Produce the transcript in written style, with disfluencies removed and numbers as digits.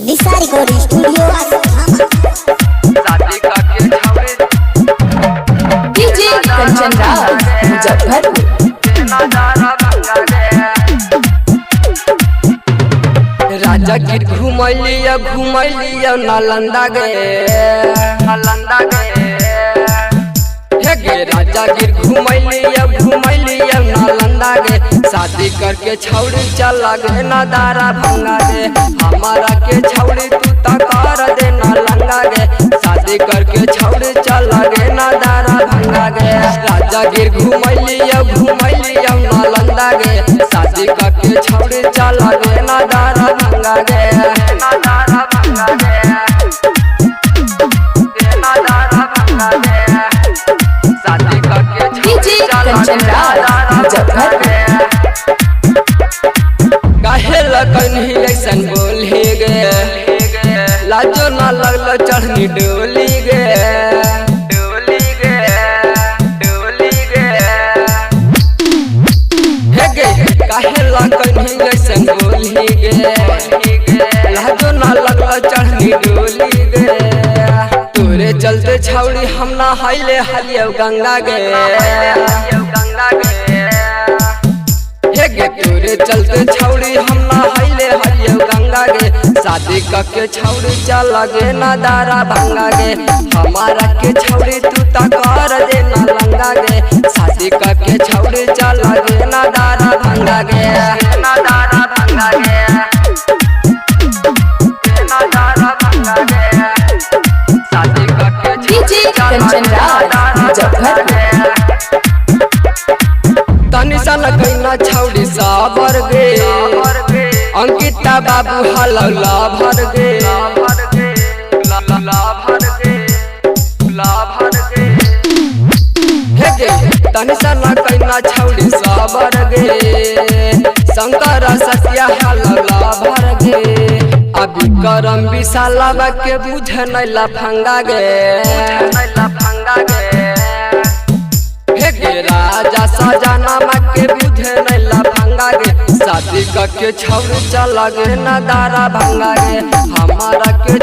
निशा recording studio शादी करके छावरे DJ Kanchan Raj Muzaffarpur. राजा गिर घुमैलिया नालंदा गए हे गे राजा गिर घुमैलिया नालंदा गे शादी करके छौड़ी चला गे ना दारा भंगा गे हमारा के छौड़ी तू तकार दे नालंदा गे शादी करके छौड़ी चला गे ना दारा भंगा गे राजा गिर घुमैलिया नालंदा गे शादी करके छौड़ी चला गे ना दारा भंगा गे ना दारा भंगा गे ना दारा भंगा गे शादी करके डीजे कंचन राज मुजफ्फरपुर। काहे लगनी ऐसन बोली गे लाजो ना लगलो चढ़नी डोली गे हे गे काहे लगनी ऐसन बोली गे लाजो ना लगलो चढ़नी डोली गे तोरे चलते छौड़ी हम ना हाइले हलियो गंगा गे हे गे तोरे चलते छौड़ी हम ना हाइले हलियो गंगा गे शादी करके छौड़ी चला गे ना दारा भंगा गे हमारा के छौड़ी तू तकार दे ना लंगा गे शादी करके छौड़ी चला गे ना दारा भंगा गे ना दारा भंगा गे ना दारा भंगा गे शादी करके डीजे कंचन राज मुजफ्फरपुर। तनी सन कैना छौड़ी साबर गे अंकिता बाबू हलौला भर गे हे गे तनी सन कैना छौड़ी साबर गे शंकर सत्या हलौला भर गे अभी करम विशाला के बुझ नैला फंगा गे हे गे राजा सजाना के बुझे नैला भंगा गे शादी करके छौड़ी चला गे ना दारा भंगा गे हमारा के